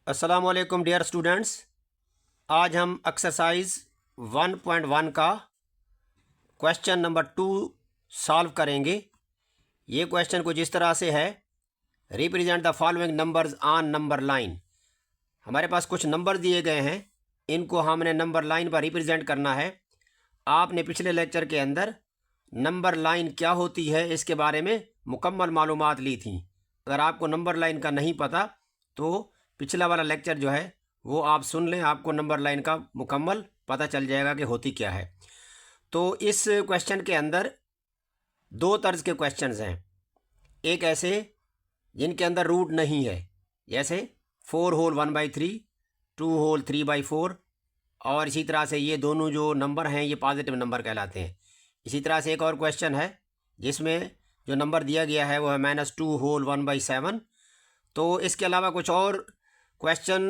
अस्सलामुअलैकुम dear students. आज हम एक्सरसाइज 1.1 का क्वेश्चन नंबर 2 सॉल्व करेंगे। ये क्वेश्चन कुछ इस तरह से है, represent the following numbers on number line. हमारे पास कुछ नंबर दिए गए हैं, इनको हमने नंबर लाइन पर रिप्रेजेंट करना है। आपने पिछले लेक्चर के अंदर नंबर लाइन क्या होती है इसके बारे में मुकम्मल मालूमात ली थी। अगर आपको नंबर लाइन का नहीं पता तो पिछला वाला लेक्चर जो है वो आप सुन लें, आपको नंबर लाइन का मुकम्मल पता चल जाएगा कि होती क्या है। तो इस क्वेश्चन के अंदर दो तर्ज के क्वेश्चंस हैं। एक ऐसे जिनके अंदर रूट नहीं है, जैसे 4 होल 1/3, 2 होल 3/4, और इसी तरह से ये दोनों जो नंबर हैं ये पॉजिटिव नंबर कहलाते हैं। इसी तरह से एक और क्वेश्चन है जिसमें जो नंबर दिया गया है वो है -2 होल 1/7। तो इसके अलावा कुछ और क्वेश्चन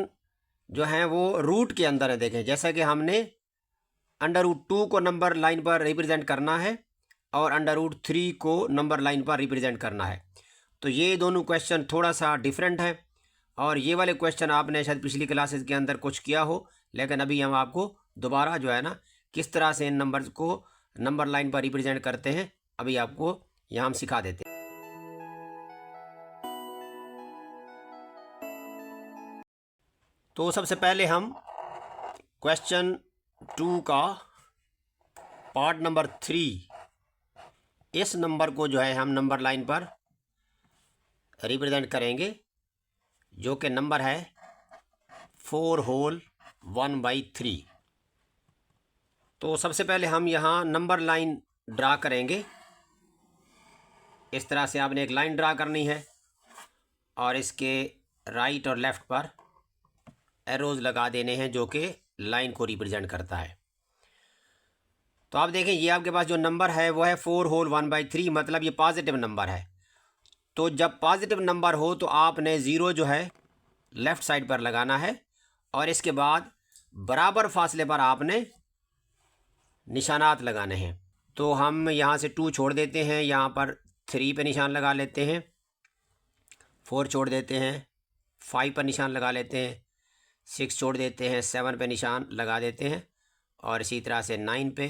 जो हैं वो रूट के अंदर है। देखें, जैसा कि हमने √2 को नंबर लाइन पर रिप्रेजेंट करना है और √3 को नंबर लाइन पर रिप्रेजेंट करना है। तो ये दोनों क्वेश्चन थोड़ा सा डिफरेंट है, और ये वाले क्वेश्चन आपने शायद पिछली क्लासेस के अंदर कुछ किया हो, लेकिन अभी हम आपको दोबारा जो है ना किस तरह से इन नंबर्स को नंबर लाइन पर रिप्रेजेंट करते हैं अभी आपको यहाँ हम सिखा देते हैं। तो सबसे पहले हम क्वेश्चन 2 का पार्ट नंबर 3, इस नंबर को जो है हम नंबर लाइन पर रिप्रेजेंट करेंगे, जो कि नंबर है 4 होल 1/3। तो सबसे पहले हम यहाँ नंबर लाइन ड्रा करेंगे। इस तरह से आपने एक लाइन ड्रा करनी है और इसके राइट और लेफ़्ट पर एरोज़ लगा देने हैं जो कि लाइन को रिप्रेजेंट करता है। तो आप देखें, ये आपके पास जो नंबर है वो है 4 होल 1/3, मतलब ये पॉजिटिव नंबर है। तो जब पॉजिटिव नंबर हो तो आपने ज़ीरो जो है लेफ़्ट साइड पर लगाना है, और इसके बाद बराबर फासले पर आपने निशानात लगाने हैं। तो हम यहाँ से 2 छोड़ देते हैं, यहाँ पर 3 पे निशान लगा लेते हैं, 4 छोड़ देते हैं, 5 पर निशान लगा लेते हैं, 6 छोड़ देते हैं, 7 पे निशान लगा देते हैं, और इसी तरह से 9 पे,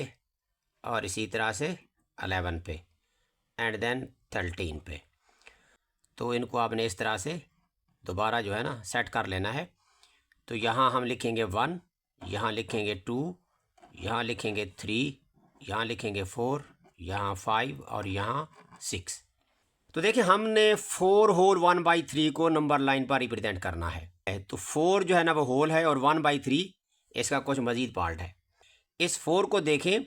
और इसी तरह से 11 पे, एंड देन 13 पे। तो इनको आपने इस तरह से दोबारा जो है ना सेट कर लेना है। तो यहाँ हम लिखेंगे 1, यहाँ लिखेंगे 2, यहाँ लिखेंगे 3, यहाँ लिखेंगे 4, यहाँ 5 और यहाँ 6। तो देखिए, हमने 4 होल 1/3 को नंबर लाइन पर रिप्रेजेंट करना है। तो 4 जो है ना वो होल है, और 1/3 इसका कुछ मज़ीद पार्ट है। इस 4 को देखें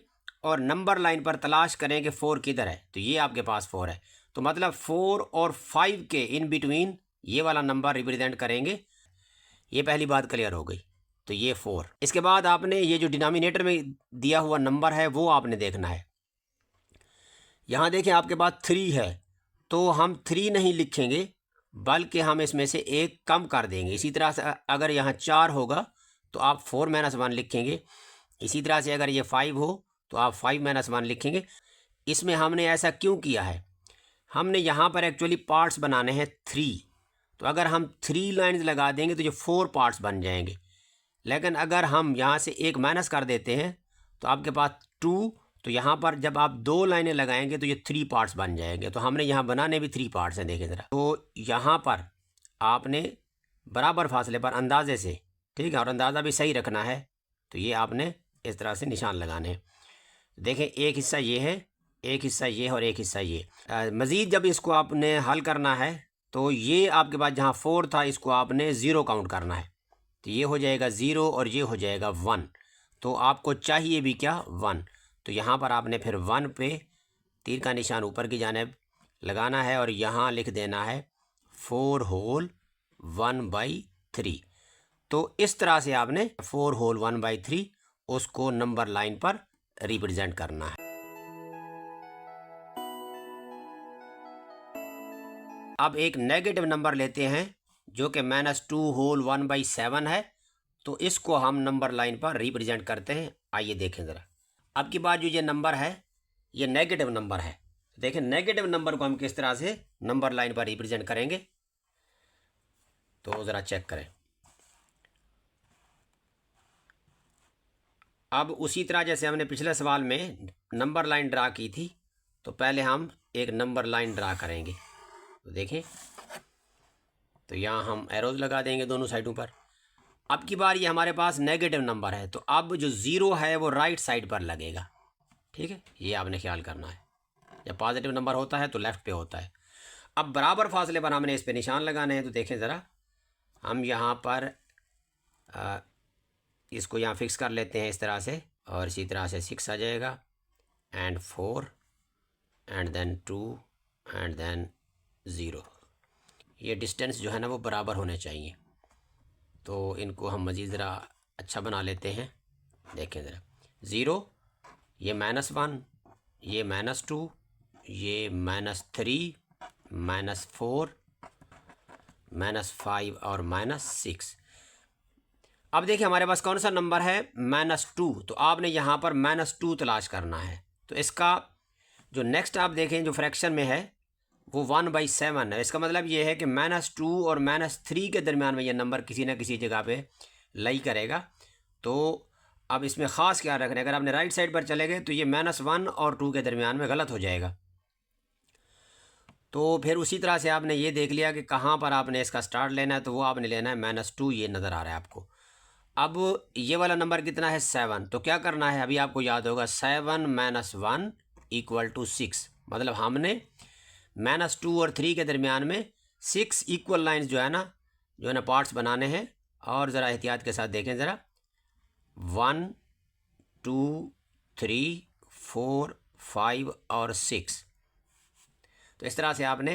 और नंबर लाइन पर तलाश करें कि 4 किधर है। तो ये आपके पास 4 है, तो मतलब 4 और 5 के इन बिटवीन ये वाला नंबर रिप्रेजेंट करेंगे। ये पहली बात क्लियर हो गई। तो ये 4। इसके बाद आपने ये जो डिनोमिनेटर में दिया हुआ नंबर है वो आपने देखना है। यहाँ देखें, आपके पास 3 है, तो हम 3 नहीं लिखेंगे, बल्कि हम इसमें से एक कम कर देंगे। इसी तरह से अगर यहाँ 4 होगा तो आप 4 - 1 लिखेंगे। इसी तरह से अगर ये 5 हो तो आप 5 - 1 लिखेंगे। इसमें हमने ऐसा क्यों किया है, हमने यहाँ पर एक्चुअली पार्ट्स बनाने हैं 3। तो अगर हम 3 लाइन्स लगा देंगे तो ये 4 पार्ट्स बन जाएंगे। लेकिन अगर हम यहाँ से एक माइनस कर देते हैं तो आपके पास 2, तो यहाँ पर जब आप 2 लाइनें लगाएंगे तो ये 3 पार्ट्स बन जाएंगे। तो हमने यहाँ बनाने भी 3 पार्ट्स हैं, देखें ज़रा। तो यहाँ पर आपने बराबर फासले पर अंदाजे से, ठीक है, और अंदाज़ा भी सही रखना है। तो ये आपने इस तरह से निशान लगाने हैं। देखें, एक हिस्सा ये है, एक हिस्सा ये है, और एक हिस्सा ये। मज़ीद जब इसको आपने हल करना है तो ये आपके पास जहाँ 4 था इसको आपने 0 काउंट करना है। तो ये हो जाएगा 0 और ये हो जाएगा 1। तो आपको चाहिए भी क्या, 1। तो यहाँ पर आपने फिर 1 पे तीर का निशान ऊपर की जानिब लगाना है, और यहाँ लिख देना है 4 होल 1/3। तो इस तरह से आपने 4 होल 1/3 उसको नंबर लाइन पर रिप्रेजेंट करना है। अब एक नेगेटिव नंबर लेते हैं जो कि -2 होल 1/7 है। तो इसको हम नंबर लाइन पर रिप्रेजेंट करते हैं। आइए देखें ज़रा। अब की बात, जो ये नंबर है ये नेगेटिव नंबर है। देखें, नेगेटिव नंबर को हम किस तरह से नंबर लाइन पर रिप्रेजेंट करेंगे, तो ज़रा चेक करें। अब उसी तरह जैसे हमने पिछले सवाल में नंबर लाइन ड्रा की थी, तो पहले हम एक नंबर लाइन ड्रा करेंगे। तो देखें, तो यहाँ हम एरोज लगा देंगे दोनों साइडों पर। अब की बार ये हमारे पास नेगेटिव नंबर है, तो अब जो ज़ीरो है वो राइट साइड पर लगेगा। ठीक है, ये आपने ख्याल करना है। जब पॉजिटिव नंबर होता है तो लेफ़्ट पे होता है। अब बराबर फासले पर हमने इस पे निशान लगाने हैं। तो देखें ज़रा, हम यहाँ पर इसको यहाँ फिक्स कर लेते हैं इस तरह से, और इसी तरह से 6 आ जाएगा, and 4 and then 2 and then 0। ये डिस्टेंस जो है ना वो बराबर होने चाहिए। तो इनको हम मज़ीद ज़रा अच्छा बना लेते हैं। देखें ज़रा, 0, ये -1, ये -2, ये -3, -4, -5 और -6। अब देखिए हमारे पास कौन सा नंबर है, -2। तो आपने यहाँ पर -2 तलाश करना है। तो इसका जो नेक्स्ट आप देखें जो फ्रैक्शन में है वो 1/7 है। इसका मतलब ये है कि -2 और -3 के दरमियान में ये नंबर किसी न किसी जगह पे लाई करेगा। तो अब इसमें ख़ास क्या रखना है, अगर आपने राइट साइड पर चले गए तो ये -1 और 2 के दरमियान में गलत हो जाएगा। तो फिर उसी तरह से आपने ये देख लिया कि कहाँ पर आपने इसका स्टार्ट लेना है। तो वो आपने लेना है -2, ये नज़र आ रहा है आपको। अब ये वाला नंबर कितना है, 7। तो क्या करना है, अभी आपको याद होगा 7 - 1 = 6। मतलब हमने -2 और 3 के दरमियान में 6 इक्वल लाइंस जो है ना पार्ट्स बनाने हैं। और ज़रा एहतियात के साथ देखें ज़रा, 1 2 3 4 5 और 6। तो इस तरह से आपने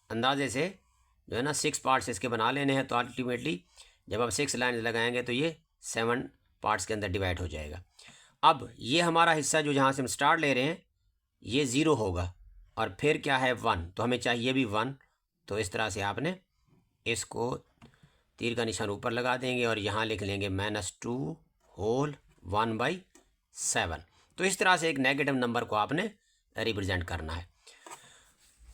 अंदाजे से जो है ना 6 पार्ट्स इसके बना लेने हैं। तो अल्टीमेटली जब आप 6 लाइन्स लगाएंगे तो ये 7 पार्ट्स के अंदर डिवाइड हो जाएगा। अब ये हमारा हिस्सा जो जहाँ से हम स्टार्ट ले रहे हैं ये 0 होगा, और फिर क्या है 1, तो हमें चाहिए भी 1। तो इस तरह से आपने इसको तीर का निशान ऊपर लगा देंगे और यहाँ लिख लेंगे -2 होल 1/7। तो इस तरह से एक नेगेटिव नंबर को आपने रिप्रेजेंट करना है।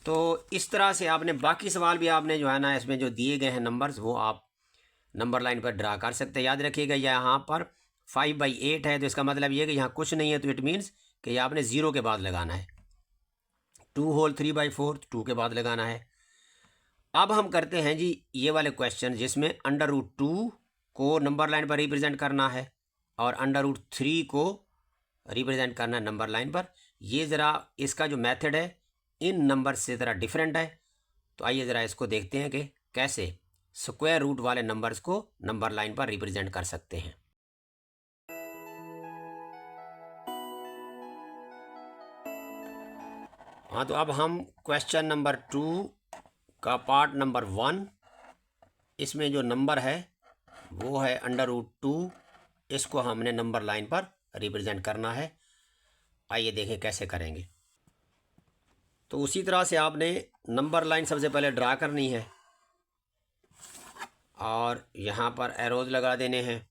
तो इस तरह से आपने बाकी सवाल भी आपने जो है ना इसमें जो दिए गए हैं नंबर्स वो आप नंबर लाइन पर ड्रा कर सकते हैं। याद रखिएगा यहाँ पर 5/8 है, तो इसका मतलब ये है कि यहाँ कुछ नहीं है, तो इट मीन्स कि ये आपने 0 के बाद लगाना है। 2 होल 3/4, 2 के बाद लगाना है। अब हम करते हैं जी ये वाले क्वेश्चन जिसमें √2 को नंबर लाइन पर रिप्रेजेंट करना है और √3 को रिप्रेजेंट करना है नंबर लाइन पर। ये ज़रा इसका जो मेथड है इन नंबर से ज़रा डिफरेंट है। तो आइए ज़रा इसको देखते हैं कि कैसे स्क्वायर रूट वाले नंबर्स को नंबर लाइन पर रिप्रेजेंट कर सकते हैं। हाँ, तो अब हम क्वेश्चन नंबर 2 का पार्ट नंबर 1, इसमें जो नंबर है वो है √2। इसको हमने नंबर लाइन पर रिप्रेजेंट करना है। आइए देखें कैसे करेंगे। तो उसी तरह से आपने नंबर लाइन सबसे पहले ड्रा करनी है और यहाँ पर एरोज लगा देने हैं।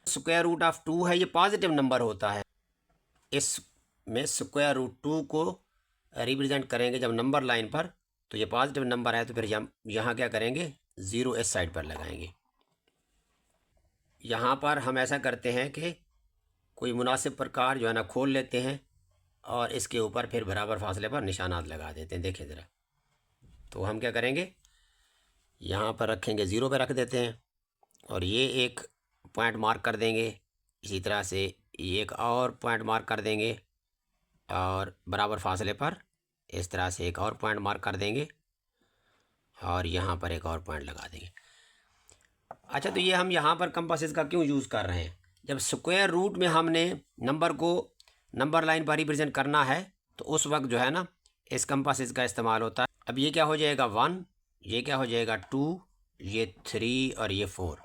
स्क्वायर रूट ऑफ 2 है, ये पॉजिटिव नंबर होता है। इसमें स्क्वायर रूट 2 को रिप्रेजेंट करेंगे जब नंबर लाइन पर, तो ये पॉजिटिव नंबर है। तो फिर यहाँ क्या करेंगे, 0 इस साइड पर लगाएंगे। यहाँ पर हम ऐसा करते हैं कि कोई मुनासिब प्रकार जो है ना खोल लेते हैं और इसके ऊपर फिर बराबर फासले पर निशानात लगा देते हैं। देखें ज़रा, तो हम क्या करेंगे, यहाँ पर रखेंगे 0 पे रख देते हैं और ये एक पॉइंट मार्क कर देंगे। इसी तरह से ये एक और पॉइंट मार्क कर देंगे और बराबर फासले पर इस तरह से एक और पॉइंट मार्क कर देंगे और यहाँ पर एक और पॉइंट लगा देंगे। अच्छा, तो ये हम यहाँ पर कंपासेस का क्यों यूज़ कर रहे हैं, जब स्क्वायर रूट में हमने नंबर को नंबर लाइन पर रिप्रेजेंट करना है तो उस वक्त जो है ना इस कंपासेस का इस्तेमाल होता है। अब ये क्या हो जाएगा 1, ये क्या हो जाएगा 2, ये 3 और ये 4।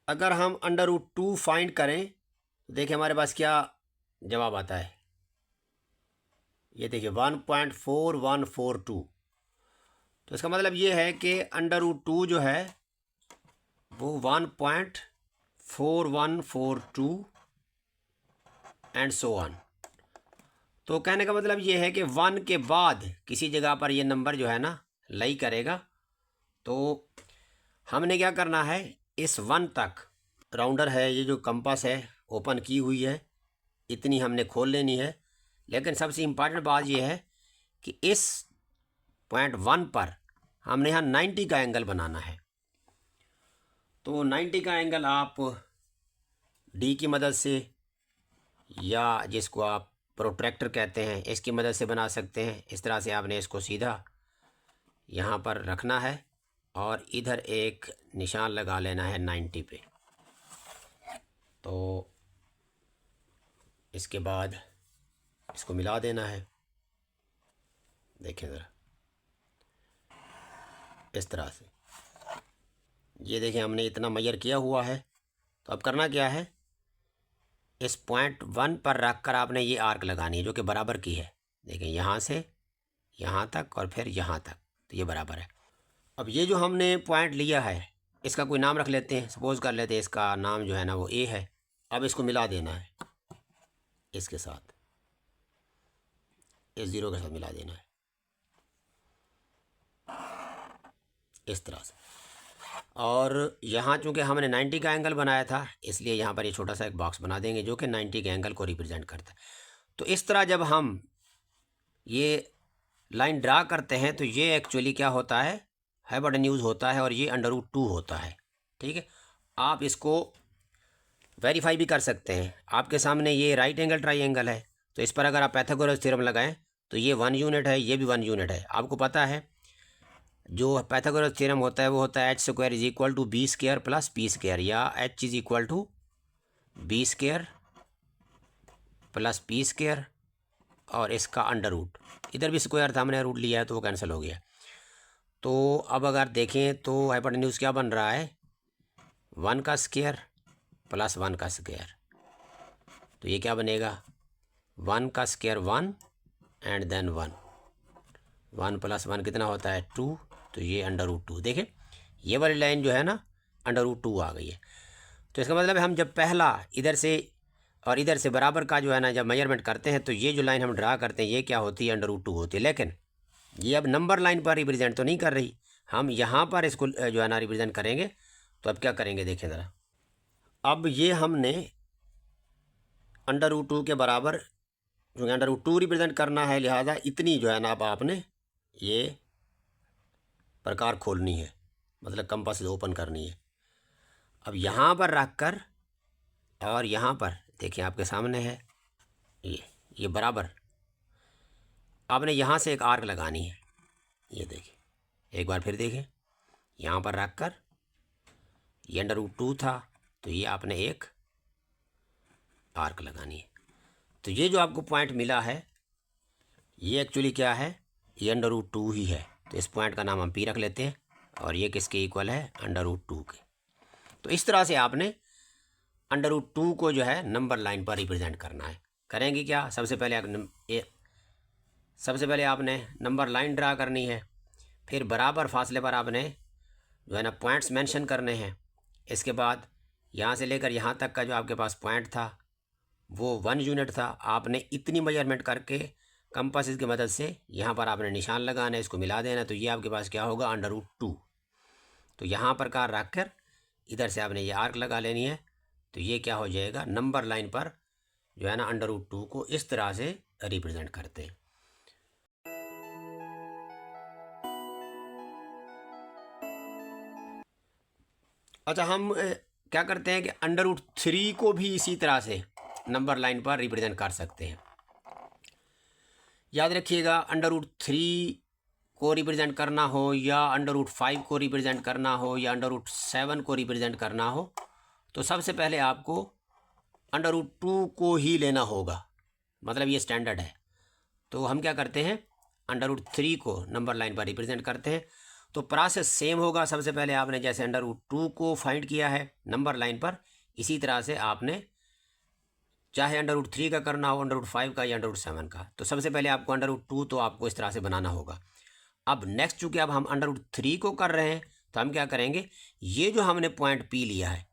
अगर हम √2 फाइंड करें तो देखिए हमारे पास क्या जवाब आता है। ये देखिए 1.4142। तो इसका मतलब ये है कि √2 जो है वो 1.4142 एंड सो ऑन। तो कहने का मतलब ये है कि 1 के बाद किसी जगह पर ये नंबर जो है ना लाई करेगा। तो हमने क्या करना है, इस 1 तक राउंडर है, ये जो कंपास है ओपन की हुई है, इतनी हमने खोल लेनी है। लेकिन सबसे इम्पॉर्टेंट बात यह है कि इस पॉइंट 1 पर हमने यहाँ 90 का एंगल बनाना है। तो 90 का एंगल आप डी की मदद से या जिसको आप प्रोट्रैक्टर कहते हैं इसकी मदद से बना सकते हैं। इस तरह से आपने इसको सीधा यहाँ पर रखना है और इधर एक निशान लगा लेना है 90 पे। तो इसके बाद इसको मिला देना है। देखें ज़रा इस तरह से, ये देखें हमने इतना मेजर किया हुआ है। तो अब करना क्या है, इस पॉइंट 1 पर रख कर आपने ये आर्क लगानी है जो कि बराबर की है। देखें यहाँ से यहाँ तक और फिर यहाँ तक, तो ये बराबर है। अब ये जो हमने पॉइंट लिया है इसका कोई नाम रख लेते हैं, सपोज कर लेते हैं इसका नाम जो है ना वो ए है। अब इसको मिला देना है इसके साथ, इस ज़ीरो के साथ मिला देना है इस तरह से। और यहाँ चूँकि हमने 90 का एंगल बनाया था इसलिए यहाँ पर ये छोटा सा एक बॉक्स बना देंगे जो कि 90 के एंगल को रिप्रेजेंट करता है। तो इस तरह जब हम ये लाइन ड्रा करते हैं तो ये एक्चुअली क्या होता है, हाइपोटेन्यूज होता है और ये √2 होता है। ठीक है, आप इसको वेरीफाई भी कर सकते हैं। आपके सामने ये राइट एंगल ट्राइंगल है, तो इस पर अगर आप पाइथागोरस थ्योरम लगाएं तो ये 1 यूनिट है, ये भी 1 यूनिट है। आपको पता है जो पाइथागोरस थ्योरम होता है वो होता है h² = b² + p², या h = b² + p² और इसका अंडर रूट। इधर भी स्क्वायर था, हमने रूट लिया है तो वो कैंसिल हो गया। तो अब अगर देखें तो हाइपोटेन्यूज क्या बन रहा है, 1 का स्क्वायर + 1 का स्क्वायर। तो ये क्या बनेगा, 1 का स्क्वायर 1 एंड देन 1, 1 + 1 कितना होता है 2। तो ये अंडर रूट 2, देखें ये वाली लाइन जो है ना अंडर रूट 2 आ गई है। तो इसका मतलब है हम जब पहला इधर से और इधर से बराबर का जो है ना जब मेजरमेंट करते हैं तो ये जो लाइन हम ड्रा करते हैं ये क्या होती है, अंडर रूट 2 होती है। लेकिन ये अब नंबर लाइन पर रिप्रेजेंट तो नहीं कर रही, हम यहाँ पर इसको जो है ना रिप्रेजेंट करेंगे। तो अब क्या करेंगे देखें ज़रा, अब ये हमने अंडर रूट 2 के बराबर, क्योंकि अंडर रूट 2 रिप्रेजेंट करना है लिहाजा इतनी जो है ना अब आपने ये प्रकार खोलनी है, मतलब कंपास ओपन करनी है। अब यहाँ पर रख कर और यहाँ पर देखिए आपके सामने है ये बराबर, आपने यहाँ से एक आर्क लगानी है। ये देखिए एक बार फिर देखें, यहाँ पर रख कर ये अंडर रूट 2 था तो ये आपने एक आर्क लगानी है। तो ये जो आपको पॉइंट मिला है ये एक्चुअली क्या है, ये अंडर रूट 2 ही है। तो इस पॉइंट का नाम हम पी रख लेते हैं और ये किसके इक्वल है, अंडर रूट 2 के। तो इस तरह से आपने अंडर रूट 2 को जो है नंबर लाइन पर रिप्रेजेंट करना है। करेंगे क्या, सबसे पहले आपने नंबर लाइन ड्रा करनी है, फिर बराबर फासले पर आपने जो है ना पॉइंट्स मेंशन करने हैं। इसके बाद यहाँ से लेकर यहाँ तक का जो आपके पास पॉइंट था वो 1 यूनिट था। आपने इतनी मेजरमेंट करके कंपास की मदद से यहाँ पर आपने निशान लगाना है, इसको मिला देना। तो ये आपके पास क्या होगा, अंडर रूट 2। तो यहाँ पर कार रख कर इधर से आपने ये आर्क लगा लेनी है। तो ये क्या हो जाएगा, नंबर लाइन पर जो है ना अंडर रूट 2 को इस तरह से रिप्रेजेंट करते हैं। अच्छा, हम क्या करते हैं कि अंडर रूट 3 को भी इसी तरह से नंबर लाइन पर रिप्रेजेंट कर सकते हैं। याद रखिएगा, अंडर रूट 3 को रिप्रेजेंट करना हो या अंडर रूट 5 को रिप्रेजेंट करना हो या अंडर रूट 7 को रिप्रेजेंट करना हो तो सबसे पहले आपको अंडर रूट 2 को ही लेना होगा, मतलब ये स्टैंडर्ड है। तो हम क्या करते हैं, अंडर रूट 3 को नंबर लाइन पर रिप्रेजेंट करते हैं। तो प्रोसेस सेम होगा, सबसे पहले आपने जैसे अंडर रूट 2 को फाइंड किया है नंबर लाइन पर, इसी तरह से आपने चाहे अंडर रूट 3 का करना हो, अंडर रूट 5 का या अंडर रूट 7 का। तो सबसे पहले आपको अंडर रूट 2 तो आपको इस तरह से बनाना होगा। अब नेक्स्ट चूँकि अब हम अंडर रूट 3 को कर रहे हैं तो हम क्या करेंगे, ये जो हमने पॉइंट पी लिया है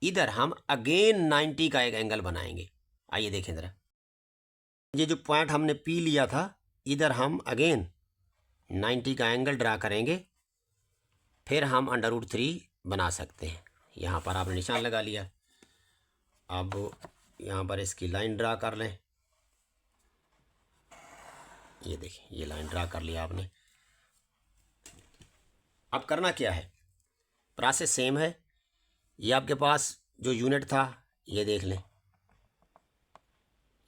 इधर हम अगेन 90 का एक एंगल बनाएंगे। आइए देखें ज़रा, ये जो पॉइंट हमने पी लिया था इधर हम अगेन 90 का एंगल ड्रा करेंगे, फिर हम अंडर रूट 3 बना सकते हैं। यहाँ पर आपने निशान लगा लिया। अब यहाँ पर इसकी लाइन ड्रा कर लें। ये देखिए, ये लाइन ड्रा कर लिया आपने। अब करना क्या है, प्रोसेस सेम है। ये आपके पास जो यूनिट था ये देख लें,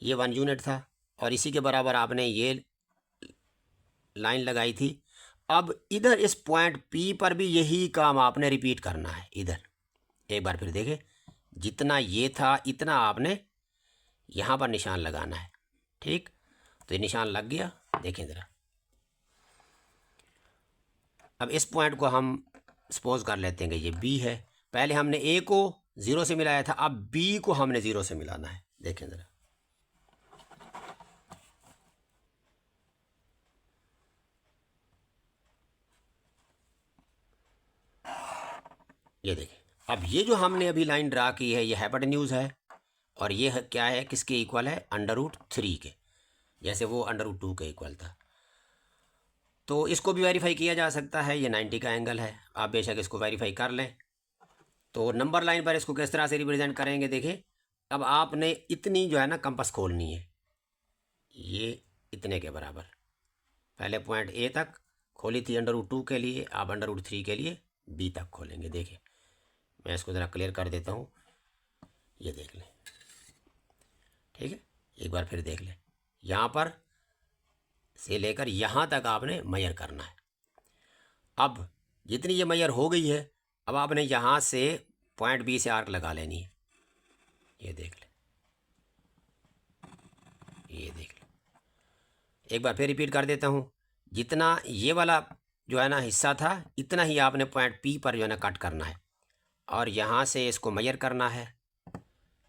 ये 1 यूनिट था और इसी के बराबर आपने ये लाइन लगाई थी। अब इधर इस पॉइंट P पर भी यही काम आपने रिपीट करना है। इधर एक बार फिर देखें, जितना ये था इतना आपने यहाँ पर निशान लगाना है। ठीक, तो ये निशान लग गया। देखें ज़रा, अब इस पॉइंट को हम सपोज कर लेते हैं कि ये B है। पहले हमने A को 0 से मिलाया था, अब B को हमने 0 से मिलाना है। देखें ज़रा, ये देखें। अब ये जो हमने अभी लाइन ड्रा की है ये हाइपोटेन्यूज है और ये क्या है, किसके इक्वल है, √3 के, जैसे वो √2 के इक्वल था। तो इसको भी वेरीफाई किया जा सकता है, ये 90 का एंगल है। आप बेशक इसको वेरीफाई कर लें। तो नंबर लाइन पर इसको किस तरह से रिप्रेजेंट करेंगे, देखिए अब आपने इतनी जो है ना कंपास खोलनी है, ये इतने के बराबर। पहले पॉइंट A तक खोली थी √2 के लिए, आप √3 के लिए B तक खोलेंगे। देखिए मैं इसको ज़रा क्लियर कर देता हूँ, ये देख लें। ठीक है, एक बार फिर देख लें, यहाँ पर से लेकर यहाँ तक आपने मेजर करना है। अब जितनी ये मेजर हो गई है, अब आपने यहाँ से पॉइंट B से आर्क लगा लेनी है। ये देख लें, ये देख लें। एक बार फिर रिपीट कर देता हूँ, जितना ये वाला जो है ना हिस्सा था इतना ही आपने पॉइंट P पर जो है ना कट करना है और यहाँ से इसको मेजर करना है।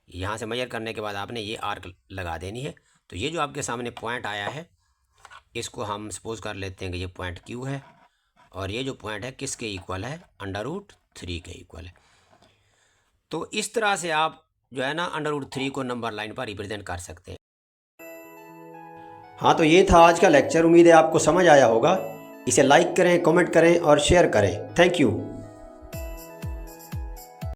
यहाँ से मेजर करने के बाद आपने ये आर्क लगा देनी है। तो ये जो आपके सामने पॉइंट आया है इसको हम सपोज कर लेते हैं कि ये पॉइंट Q है और ये जो पॉइंट है किसके इक्वल है, √3 के इक्वल है। तो इस तरह से आप जो है ना √3 को नंबर लाइन पर रिप्रेजेंट कर सकते हैं। हाँ, तो ये था आज का लेक्चर। उम्मीद है आपको समझ आया होगा। इसे लाइक करें, कमेंट करें और शेयर करें। Thank you.